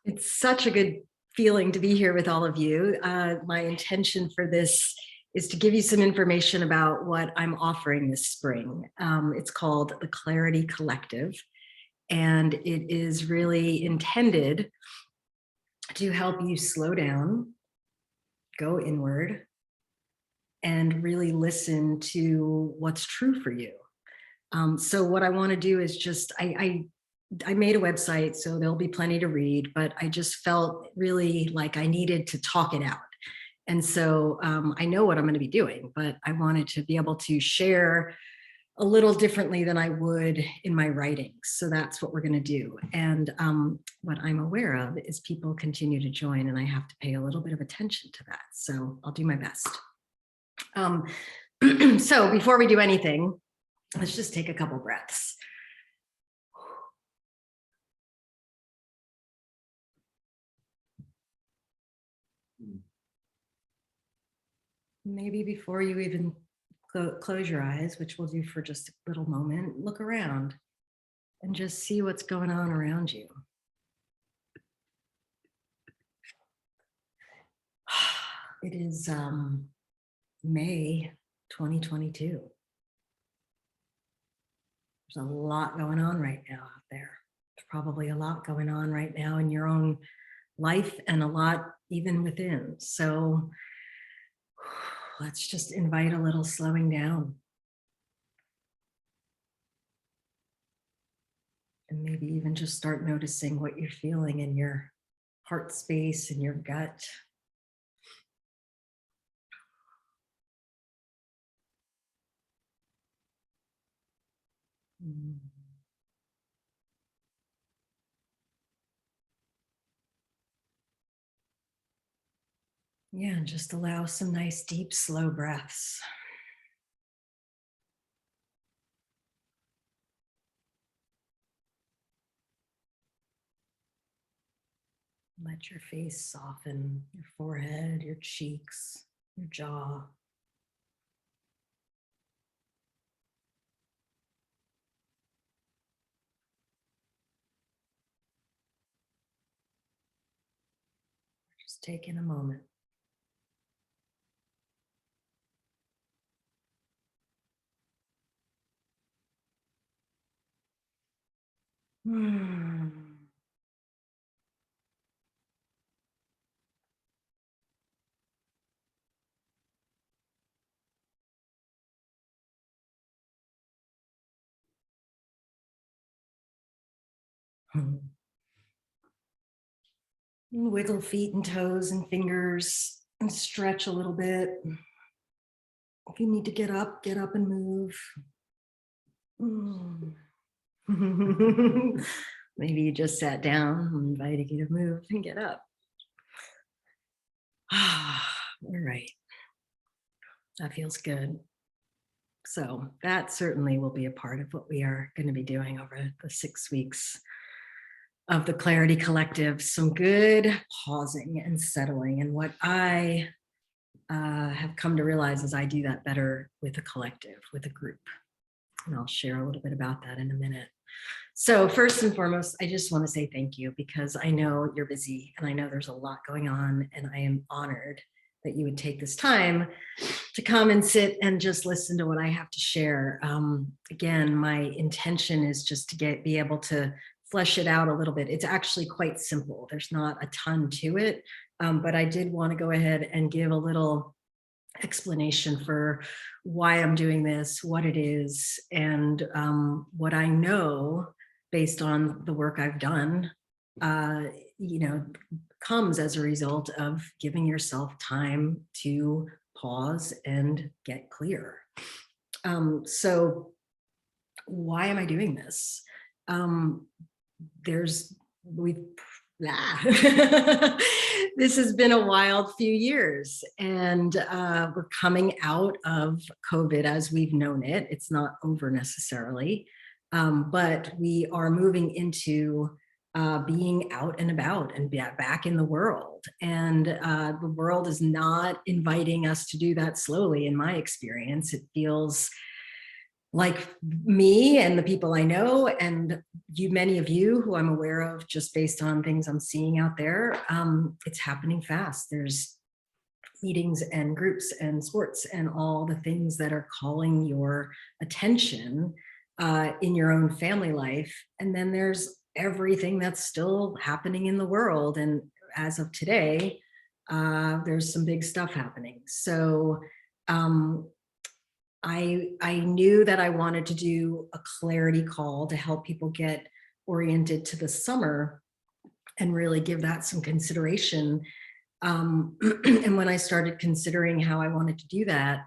It's such a good feeling to be here with all of you. My intention for this is to give you some information about what I'm offering this spring. It's called the Clarity Collective, and it is really intended to help you slow down, go inward, and really listen to what's true for you. So what I want to do is just, I made a website, so there'll be plenty to read, but I just felt really like I needed to talk it out. And so I know what I'm going to be doing, but I wanted to be able to share a little differently than I would in my writings. So that's what we're going to do. And what I'm aware of is people continue to join, and I have to pay a little bit of attention to that. So I'll do my best. So before we do anything, let's just take a couple breaths. Maybe before you even close your eyes, which we'll do for just a little moment, look around and just see what's going on around you. It is May 2022. There's a lot going on right now out there. There's probably a lot going on right now in your own life and a lot even within. So let's just invite a little slowing down. And maybe even just start noticing what you're feeling in your heart space and your gut. Yeah, and just allow some nice, deep, slow breaths. Let your face soften, your forehead, your cheeks, your jaw. Just taking a moment. Wiggle feet and toes and fingers and stretch a little bit. If you need to get up and move. Maybe you just sat down. I'm inviting you to move and get up. All right. That feels good. So that certainly will be a part of what we are going to be doing over the 6 weeks of the Clarity Collective. Some good pausing and settling. And what I have come to realize is I do that better with a collective, with a group. And I'll share a little bit about that in a minute. So first and foremost, I just want to say thank you, because I know you're busy and I know there's a lot going on, and I am honored that you would take this time to come and sit and just listen to what I have to share. Again, my intention is just to be able to flesh it out a little bit. It's actually quite simple. There's not a ton to it, but I did want to go ahead and give a little explanation for why I'm doing this, what it is, and what I know based on the work I've done, comes as a result of giving yourself time to pause and get clear. So why am I doing this? This has been a wild few years, and we're coming out of COVID as we've known it. It's not over necessarily, but we are moving into being out and about and back in the world. And the world is not inviting us to do that slowly. In my experience, it feels like me and the people I know, and many of you who I'm aware of, just based on things I'm seeing out there, it's happening fast. There's meetings and groups and sports and all the things that are calling your attention in your own family life. And then there's everything that's still happening in the world. And as of today, there's some big stuff happening. So I knew that I wanted to do a clarity call to help people get oriented to the summer and really give that some consideration. And when I started considering how I wanted to do that,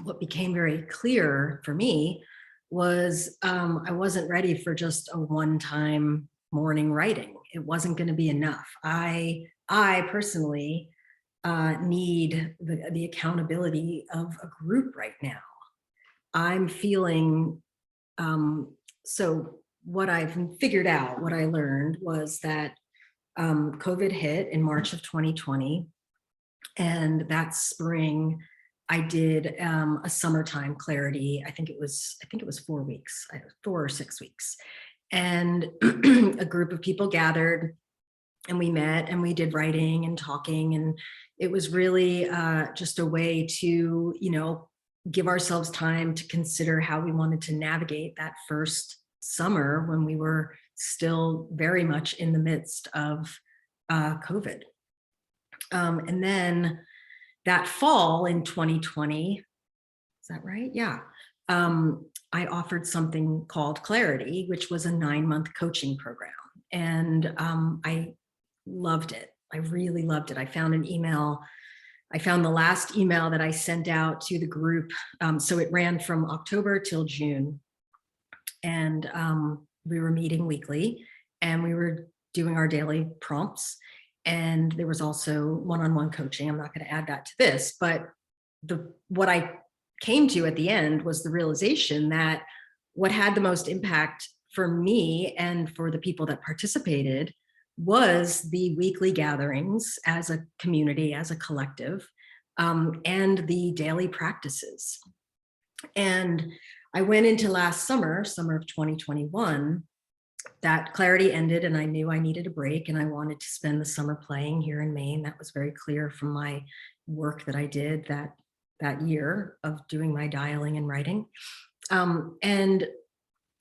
what became very clear for me was I wasn't ready for just a one-time morning writing. It wasn't going to be enough. I personally need the accountability of a group right now. I'm feeling, so what I've figured out, what I learned was that COVID hit in March of 2020. And that spring, I did a summertime clarity. I think it was 4 weeks, 4 or 6 weeks. And a group of people gathered and we met and we did writing and talking. And it was really just a way to, give ourselves time to consider how we wanted to navigate that first summer when we were still very much in the midst of COVID. And then that fall in 2020, is that right? Yeah. I offered something called Clarity, which was a 9-month coaching program. And I loved it. I really loved it. I found an email. I found the last email that I sent out to the group. So it ran from October till June. And we were meeting weekly and we were doing our daily prompts. And there was also one-on-one coaching. I'm not going to add that to this, but what I came to at the end was the realization that what had the most impact for me and for the people that participated was the weekly gatherings as a community, as a collective, and the daily practices. And I went into last summer of 2021, that Clarity ended and I knew I needed a break and I wanted to spend the summer playing here in Maine. That was very clear from my work that I did that year of doing my dialing and writing. And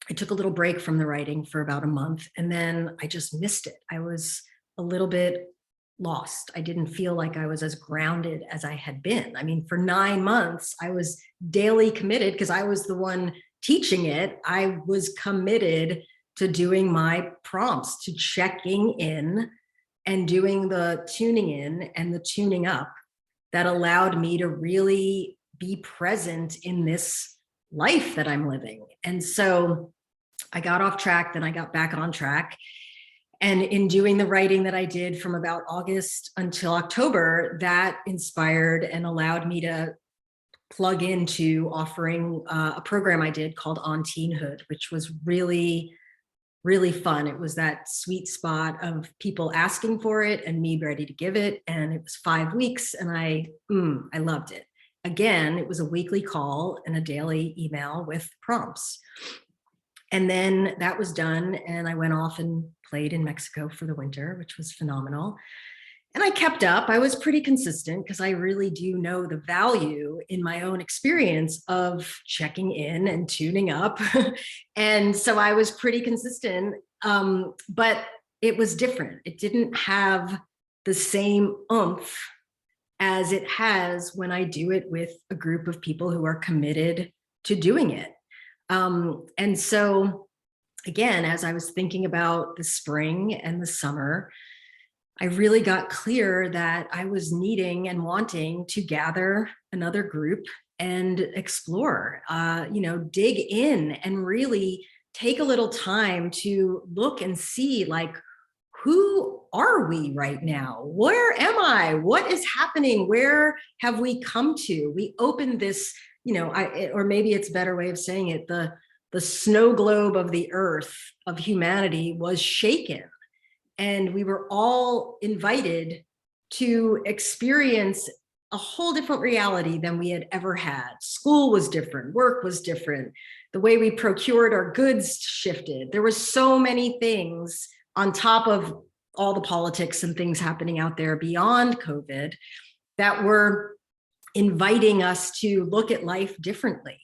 I took a little break from the writing for about a month and then I just missed it. I was a little bit lost. I didn't feel like I was as grounded as I had been. I mean, for 9 months, I was daily committed because I was the one teaching it. I was committed to doing my prompts, to checking in and doing the tuning in and the tuning up that allowed me to really be present in this life that I'm living. And so I got off track, then I got back on track. And in doing the writing that I did from about August until October, that inspired and allowed me to plug into offering a program I did called On Teenhood, which was really, really fun. It was that sweet spot of people asking for it and me ready to give it. And it was 5 weeks and I loved it. Again, it was a weekly call and a daily email with prompts. And then that was done and I went off and played in Mexico for the winter, which was phenomenal. And I kept up. I was pretty consistent because I really do know the value in my own experience of checking in and tuning up. And so I was pretty consistent, but it was different. It didn't have the same oomph as it has when I do it with a group of people who are committed to doing it. And so again, as I was thinking about the spring and the summer, I really got clear that I was needing and wanting to gather another group and explore, dig in and really take a little time to look and see, like, who are we right now? Where am I? What is happening? Where have we come to? We opened this, or maybe it's a better way of saying it, the snow globe of the earth of humanity was shaken. And we were all invited to experience a whole different reality than we had ever had. School was different, work was different, The way we procured our goods shifted. There were so many things on top of all the politics and things happening out there beyond COVID that were inviting us to look at life differently.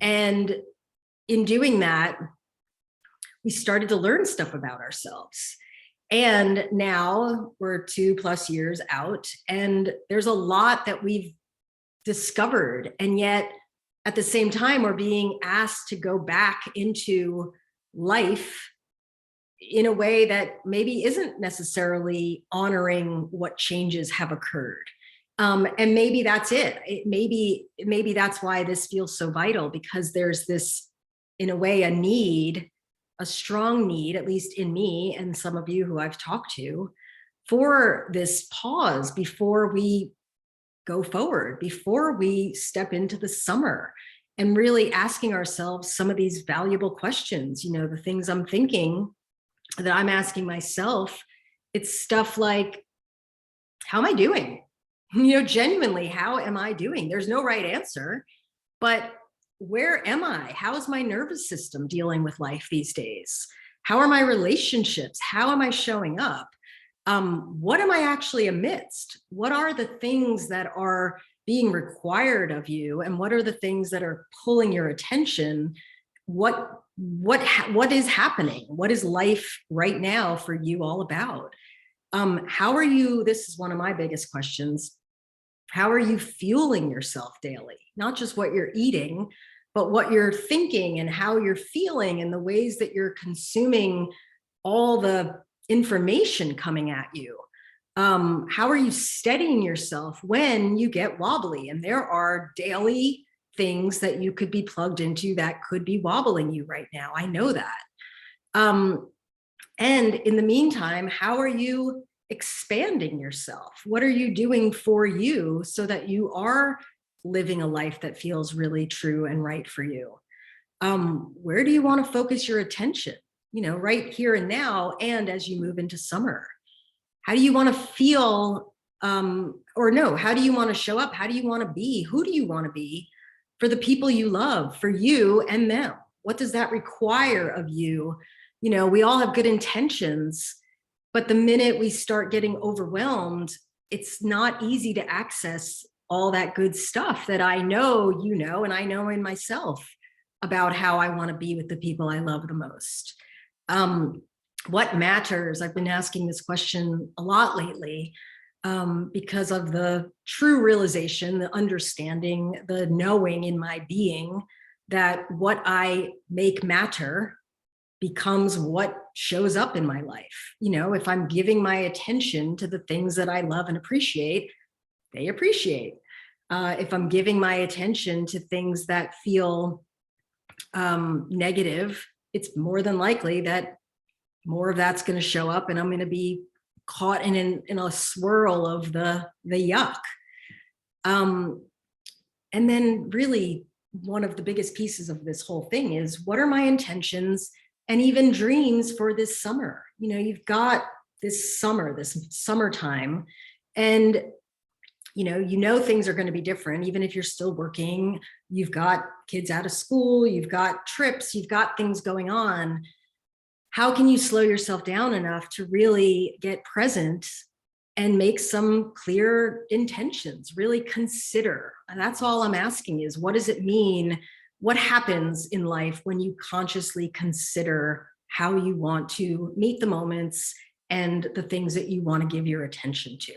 And in doing that, we started to learn stuff about ourselves. And now we're 2+ years out, and there's a lot that we've discovered. And yet at the same time, we're being asked to go back into life in a way that maybe isn't necessarily honoring what changes have occurred. And maybe that's it. Maybe that's why this feels so vital, because there's this, in a way, a need, a strong need, at least in me and some of you who I've talked to, for this pause before we go forward, before we step into the summer, and really asking ourselves some of these valuable questions. You know, the things I'm thinking that I'm asking myself, it's stuff like, how am I doing? You know, genuinely, how am I doing? There's no right answer, but where am I? How is my nervous system dealing with life these days? How are my relationships? How am I showing up? What am I actually amidst? What are the things that are being required of you? And what are the things that are pulling your attention? What is happening? What is life right now for you all about? How are you? This is one of my biggest questions. How are you fueling yourself daily? Not just what you're eating, but what you're thinking and how you're feeling, and the ways that you're consuming all the information coming at you. How are you steadying yourself when you get wobbly? And there are daily things that you could be plugged into that could be wobbling you right now. I know that. And in the meantime, how are you expanding yourself? What are you doing for you so that you are living a life that feels really true and right for you? Where do you want to focus your attention? You know, right here and now, and as you move into summer, how do you want to feel, or no, how do you want to show up? How do you want to be? Who do you want to be for the people you love, for you and them? What does that require of you? You know, we all have good intentions, but the minute we start getting overwhelmed, it's not easy to access all that good stuff that I know, you know, and I know in myself about how I want to be with the people I love the most. What matters? I've been asking this question a lot lately, because of the true realization, the understanding, the knowing in my being that what I make matter becomes what shows up in my life. You know, if I'm giving my attention to the things that I love and appreciate, they appreciate. If I'm giving my attention to things that feel negative, it's more than likely that more of that's going to show up, and I'm going to be caught in a swirl of the yuck. And then really one of the biggest pieces of this whole thing is, what are my intentions and even dreams for this summer? You know, you've got this summer, this summertime, and you know things are going to be different. Even if you're still working, you've got kids out of school, you've got trips, you've got things going on. How can you slow yourself down enough to really get present and make some clear intentions? Really consider. And that's all I'm asking is, what does it mean? What happens in life when you consciously consider how you want to meet the moments and the things that you want to give your attention to?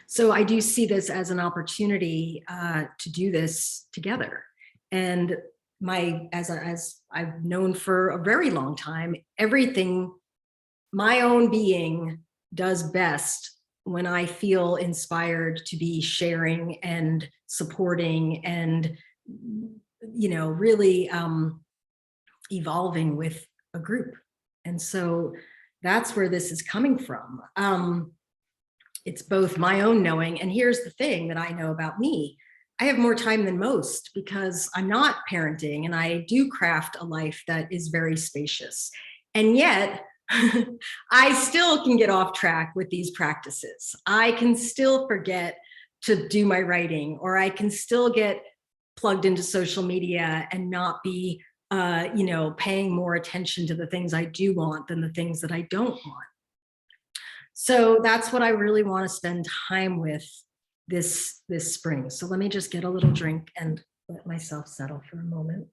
So I do see this as an opportunity to do this together. And as I've known for a very long time, everything my own being does best when I feel inspired to be sharing and supporting and, you know, really evolving with a group. And so that's where this is coming from. It's both my own knowing, and here's the thing that I know about me. I have more time than most because I'm not parenting, and I do craft a life that is very spacious. And yet I still can get off track with these practices. I can still forget to do my writing, or I can still get plugged into social media and not be, you know, paying more attention to the things I do want than the things that I don't want. So that's what I really want to spend time with this spring. So let me just get a little drink and let myself settle for a moment.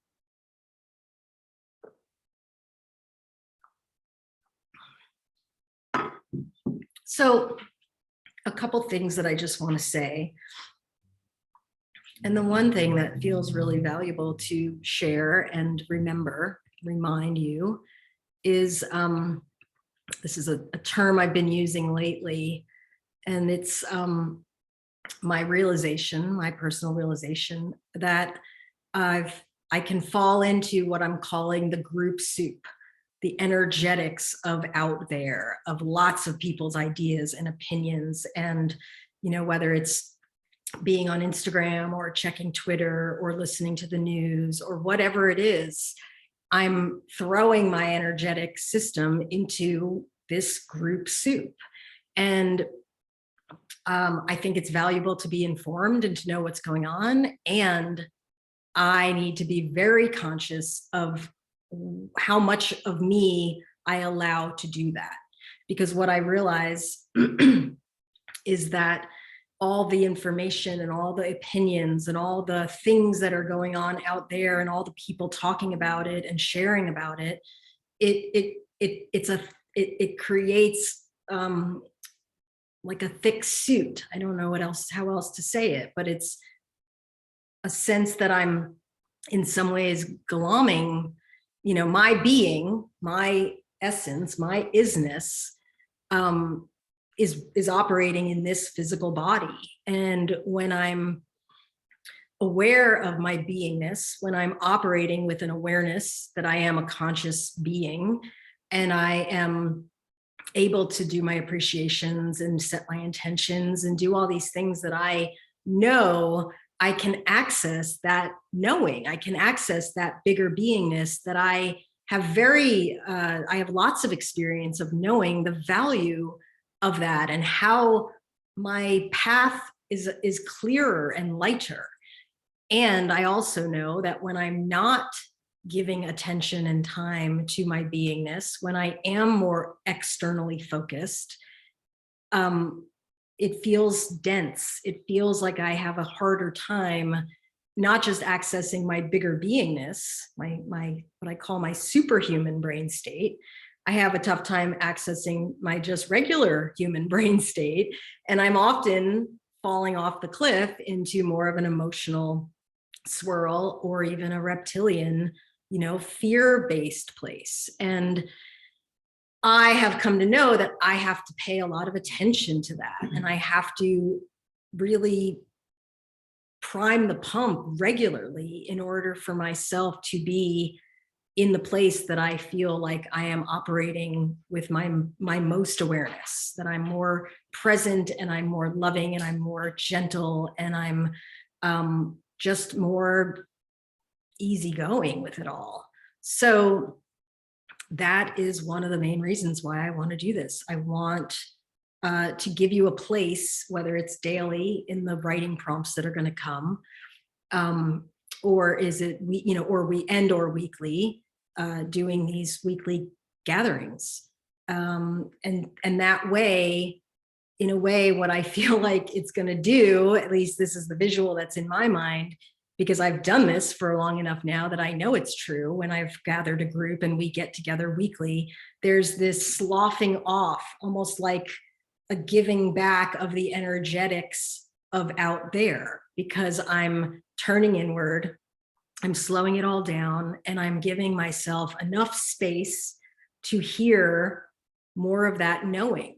So a couple things that I just want to say. And the one thing that feels really valuable to share and remind you is, this is a term I've been using lately, and it's my personal realization that I can fall into what I'm calling the group soup, the energetics of out there, of lots of people's ideas and opinions. And, you know, whether it's being on Instagram or checking Twitter or listening to the news or whatever it is, I'm throwing my energetic system into this group soup. And I think it's valuable to be informed and to know what's going on. And I need to be very conscious of how much of me I allow to do that. Because what I realize is that all the information and all the opinions and all the things that are going on out there and all the people talking about it and sharing about it, it creates like a thick suit. I don't know how else to say it, but it's a sense that I'm in some ways glomming, you know, my being, my essence, my isness, is operating in this physical body. And when I'm aware of my beingness, when I'm operating with an awareness that I am a conscious being, and I am able to do my appreciations and set my intentions and do all these things that I know, I can access that knowing. I can access that bigger beingness that I have I have lots of experience of knowing the value of that and how my path is clearer and lighter. And I also know that when I'm not giving attention and time to my beingness, when I am more externally focused, it feels dense. It feels like I have a harder time not just accessing my bigger beingness, my what I call my superhuman brain state. I have a tough time accessing my just regular human brain state, and I'm often falling off the cliff into more of an emotional swirl or even a reptilian, you know, fear-based place. And I have come to know that I have to pay a lot of attention to that. And I have to really prime the pump regularly in order for myself to be in the place that I feel like I am operating with my most awareness, that I'm more present and I'm more loving and I'm more gentle and I'm just more easygoing with it all. So that is one of the main reasons why I want to do this. I want to give you a place, whether it's daily in the writing prompts that are going to come, or is it or weekly, doing these weekly gatherings, and that way, in a way, what I feel like it's going to do, at least this is the visual that's in my mind, because I've done this for long enough now that I know it's true. When I've gathered a group and we get together weekly, there's this sloughing off, almost like a giving back of the energetics of out there, because I'm turning inward, I'm slowing it all down, and I'm giving myself enough space to hear more of that knowing.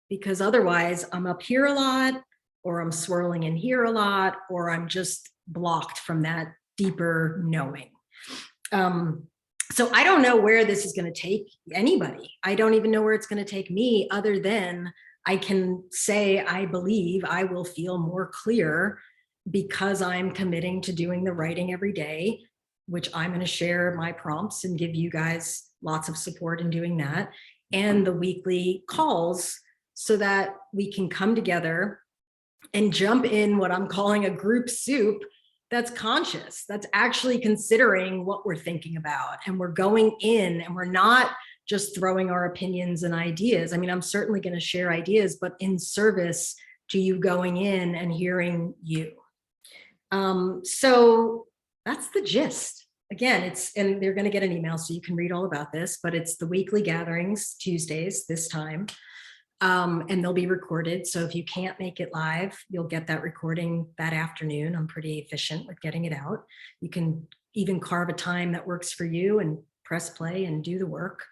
Because otherwise I'm up here a lot, or I'm swirling in here a lot, or I'm just blocked from that deeper knowing. So I don't know where this is going to take anybody. I don't even know where it's going to take me, other than I can say I believe I will feel more clear because I'm committing to doing the writing every day, which I'm going to share my prompts and give you guys lots of support in doing that, and the weekly calls, so that we can come together and jump in what I'm calling a group soup that's conscious, that's actually considering what we're thinking about, and we're going in and we're not just throwing our opinions and ideas. I mean, I'm certainly going to share ideas, but in service to you going in and hearing you. So that's the gist. Again, and they're going to get an email so you can read all about this, but it's the weekly gatherings, Tuesdays this time. And they'll be recorded. So if you can't make it live, you'll get that recording that afternoon. I'm pretty efficient with getting it out. You can even carve a time that works for you and press play and do the work.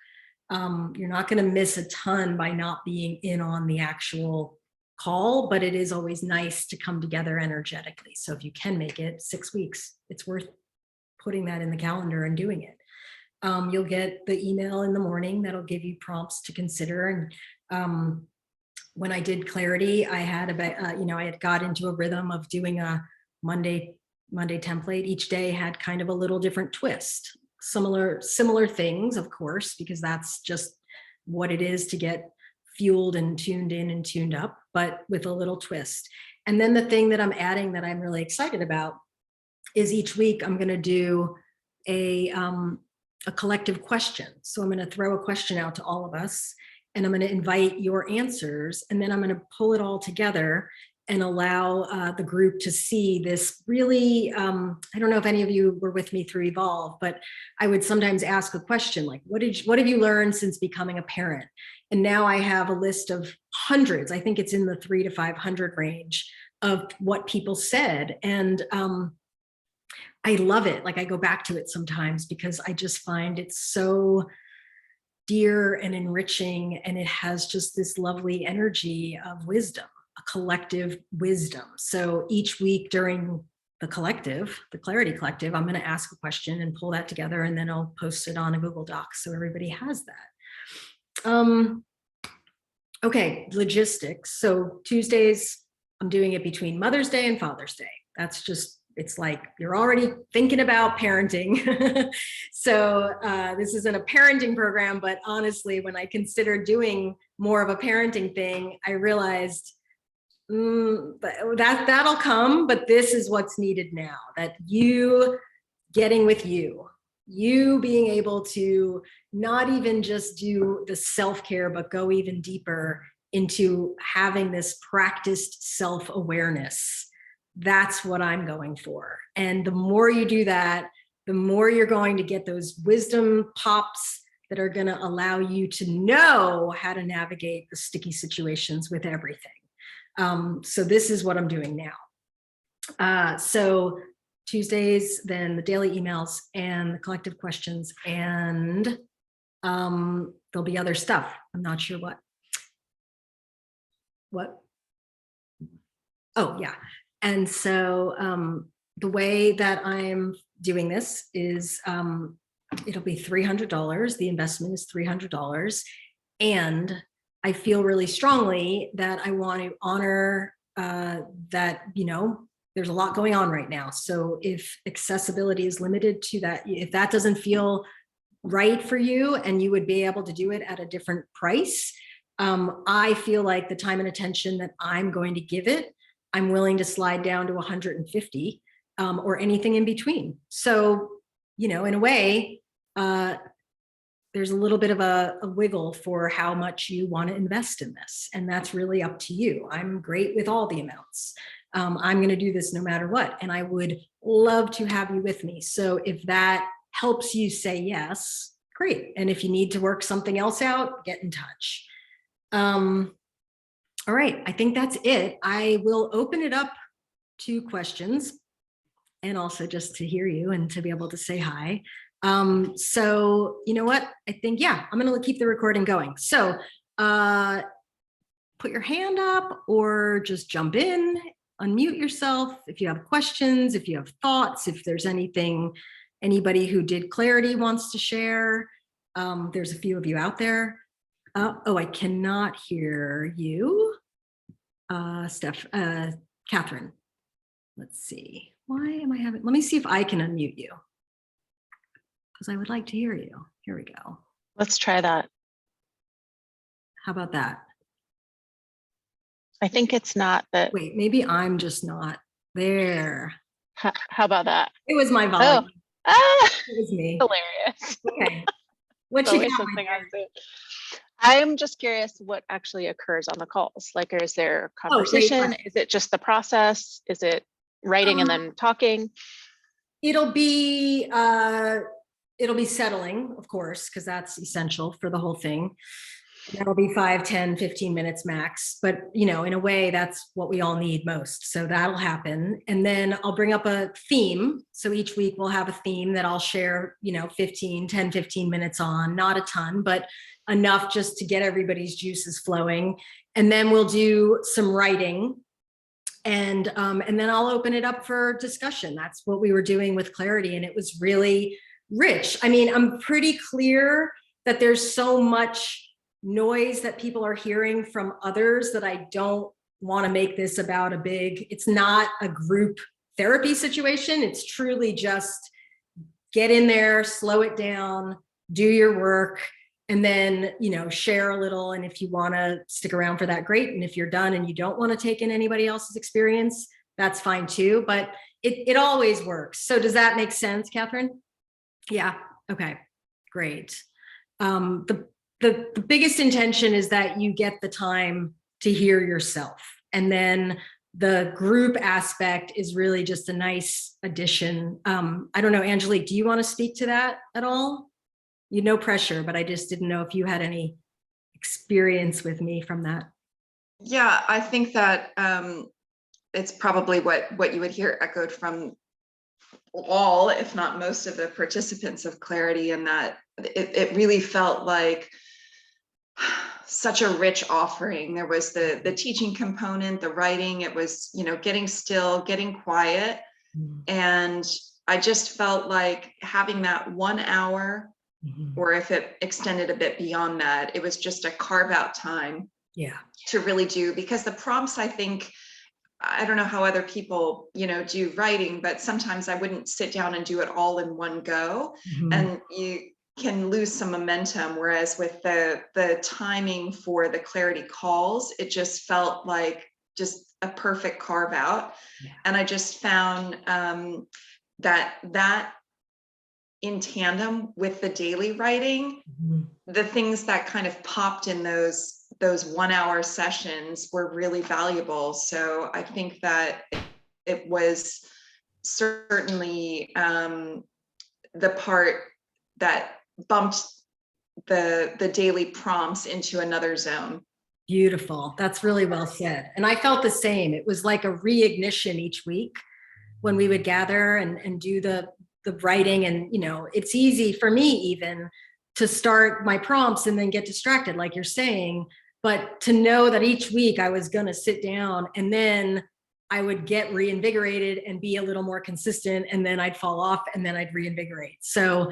You're not going to miss a ton by not being in on the actual call, but it is always nice to come together energetically. So if you can make it 6 weeks, it's worth putting that in the calendar and doing it. You'll get the email in the morning that'll give you prompts to consider. And when I did clarity, I had I had got into a rhythm of doing a Monday template. Each day had kind of a little different twist. Similar things, of course, because that's just what it is to get fueled and tuned in and tuned up, but with a little twist. And then the thing that I'm adding that I'm really excited about is each week I'm going to do a collective question. So I'm going to throw a question out to all of us, and I'm going to invite your answers, and then I'm going to pull it all together and allow the group to see this really, I don't know if any of you were with me through Evolve, but I would sometimes ask a question like, what have you learned since becoming a parent? And now I have a list of hundreds, I think it's in the 300 to 500 range of what people said. And I love it. Like I go back to it sometimes because I just find it so dear and enriching. And it has just this lovely energy of wisdom, a collective wisdom. So each week during the Clarity Collective, I'm going to ask a question and pull that together, and then I'll post it on a Google Doc so everybody has that. Okay, logistics. So Tuesdays, I'm doing it between Mother's Day and Father's Day. That's just, it's like you're already thinking about parenting. So this isn't a parenting program, but honestly, when I considered doing more of a parenting thing, I realized that'll come, but this is what's needed now, that you getting with you being able to not even just do the self-care, but go even deeper into having this practiced self-awareness. That's what I'm going for. And the more you do that, the more you're going to get those wisdom pops that are going to allow you to know how to navigate the sticky situations with everything. So this is what I'm doing now. So Tuesdays, then the daily emails and the collective questions, and there'll be other stuff. I'm not sure what. Oh yeah. And so the way that I'm doing this is it'll be $300. The investment is $300. And I feel really strongly that I want to honor that, there's a lot going on right now. So if accessibility is limited to that, if that doesn't feel right for you and you would be able to do it at a different price, I feel like the time and attention that I'm going to give it, I'm willing to slide down to 150 or anything in between. So, in a way, there's a little bit of a wiggle for how much you want to invest in this. And that's really up to you. I'm great with all the amounts. I'm going to do this no matter what. And I would love to have you with me. So if that helps you say yes, great. And if you need to work something else out, get in touch. All right, I think that's it. I will open it up to questions and also just to hear you and to be able to say hi. So you know what? I think, yeah, I'm going to keep the recording going. So put your hand up or just jump in, unmute yourself. If you have questions, if you have thoughts, if there's anything, anybody who did clarity wants to share, there's a few of you out there. Oh, I cannot hear you. Catherine, let's see. Why am I having, let me see if I can unmute you, because I would like to hear you. Here we go. Let's try that. How about that? I think it's not that. Wait, maybe I'm just not there. How about that? It was my Oh, volume. ah, It was me. hilarious. Okay. What you Always got, my something dear? on Zoom. I'm just curious what actually occurs on the calls. Like, is there Oh, great conversation? question. Is it just the process? Is it writing and then talking? It'll be settling, of course, because that's essential for the whole thing. That'll be 5, 10, 15 minutes max. But, you know, in a way, that's what we all need most. So that'll happen. And then I'll bring up a theme. So each week we'll have a theme that I'll share, you know, 10, 15 minutes on, not a ton, but enough just to get everybody's juices flowing. And then we'll do some writing. And then I'll open it up for discussion. That's what we were doing with Clarity. And it was really rich. I mean, I'm pretty clear that there's so much noise that people are hearing from others that I don't want to make this about it's not a group therapy situation. It's truly just get in there, slow it down, do your work, and then, you know, share a little. And if you want to stick around for that, great. And if you're done and you don't want to take in anybody else's experience, that's fine too. But it always works. So does that make sense, Catherine? Yeah. Okay, great. The biggest intention is that you get the time to hear yourself. And then the group aspect is really just a nice addition. I don't know, Angelique, do you want to speak to that at all? No pressure, but I just didn't know if you had any experience with me from that. Yeah, I think that it's probably what you would hear echoed from all, if not most of the participants of Clarity, and that it really felt like such a rich offering. There was the teaching component, the writing, it was, you know, getting still, getting quiet. And I just felt like having that 1 hour, or if it extended a bit beyond that, it was just a carve out time to really do, because the prompts, I think, I don't know how other people, you know, do writing, but sometimes I wouldn't sit down and do it all in one go. And you can lose some momentum. Whereas with the timing for the Clarity calls, it just felt like just a perfect carve out. And I just found that in tandem with the daily writing, the things that kind of popped in those 1 hour sessions were really valuable. So I think that it was certainly the part that bumped the daily prompts into another zone. Beautiful. That's really well said. And I felt the same. It was like a reignition each week when we would gather and do the writing. And, you know, it's easy for me even to start my prompts and then get distracted, like you're saying, but to know that each week I was going to sit down and then I would get reinvigorated and be a little more consistent, and then I'd fall off and then I'd reinvigorate. So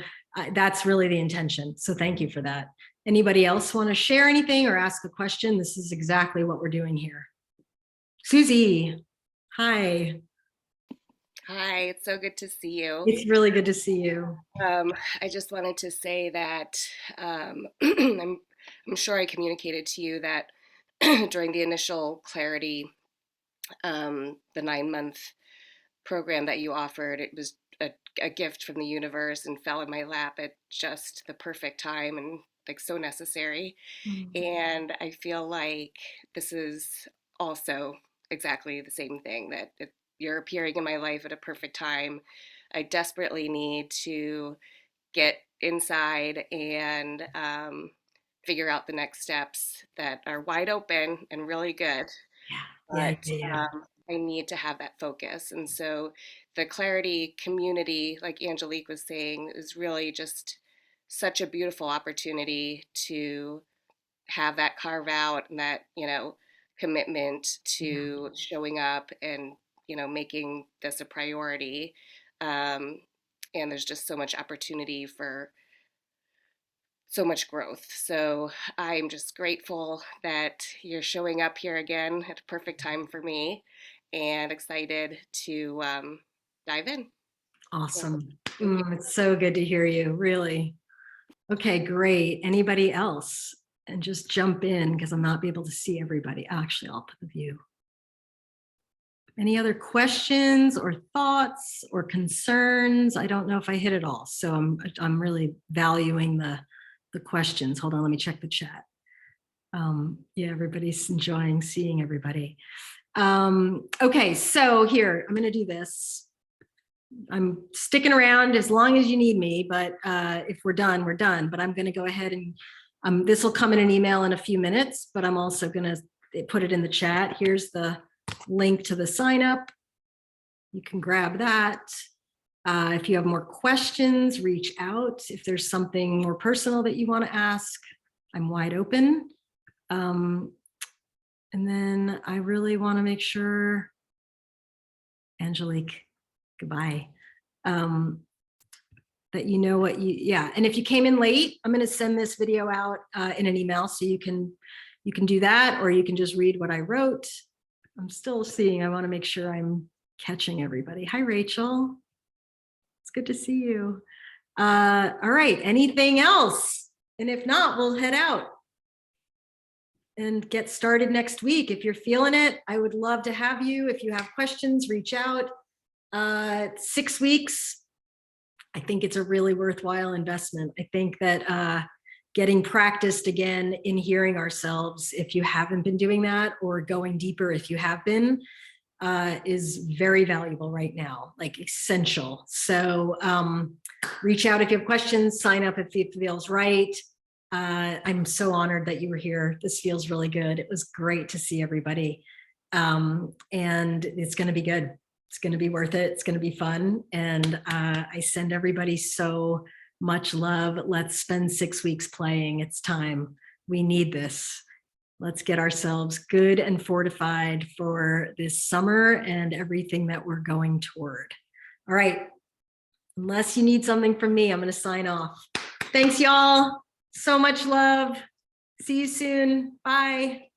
that's really the intention. So thank you for that. Anybody else want to share anything or ask a question? This is exactly what we're doing here. Susie, hi. Hi, it's so good to see you. It's really good to see you. I just wanted to say that I'm sure I communicated to you that during the initial Clarity, the 9-month program that you offered, it was a gift from the universe and fell in my lap at just the perfect time and like so necessary. And I feel like this is also exactly the same thing, that you're appearing in my life at a perfect time. I desperately need to get inside and figure out the next steps that are wide open and really good. But I need to have that focus. And so the Clarity community, like Angelique was saying, is really just such a beautiful opportunity to have that carve out and that, you know, commitment to showing up and, you know, making this a priority. And there's just so much opportunity for so much growth. So I'm just grateful that you're showing up here again at a perfect time for me, and excited to dive in. Awesome. It's so good to hear you, really. Okay, great. Anybody else? And just jump in because I'm not be able to see everybody. Actually, I'll put the view. Any other questions or thoughts or concerns? I don't know if I hit it all, so I'm really valuing the questions. Hold on, let me check the chat. Yeah, everybody's enjoying seeing everybody. Okay, so here, I'm gonna do this. I'm sticking around as long as you need me, but if we're done, we're done. But I'm gonna go ahead and this will come in an email in a few minutes, but I'm also gonna put it in the chat. Here's the link to the sign up. You can grab that. If you have more questions, reach out. If there's something more personal that you want to ask, I'm wide open. And then I really want to make sure, Angelique, goodbye, that you know what yeah. And if you came in late, I'm going to send this video out in an email, so you can do that, or you can just read what I wrote. I'm still seeing, I want to make sure I'm catching everybody. Hi, Rachel. It's good to see you. All right, anything else? And if not, we'll head out and get started next week. If you're feeling it, I would love to have you. If you have questions, reach out. 6 weeks, I think it's a really worthwhile investment. I think that getting practiced again in hearing ourselves, if you haven't been doing that, or going deeper if you have been, is very valuable right now, like essential. So reach out if you have questions, sign up if it feels right. I'm so honored that you were here. This feels really good. It was great to see everybody. And it's going to be good. It's going to be worth it. It's going to be fun. And I send everybody so much love. Let's spend 6 weeks playing. It's time. We need this. Let's get ourselves good and fortified for this summer and everything that we're going toward. All right. Unless you need something from me, I'm going to sign off. Thanks, y'all. So much love. See you soon. Bye.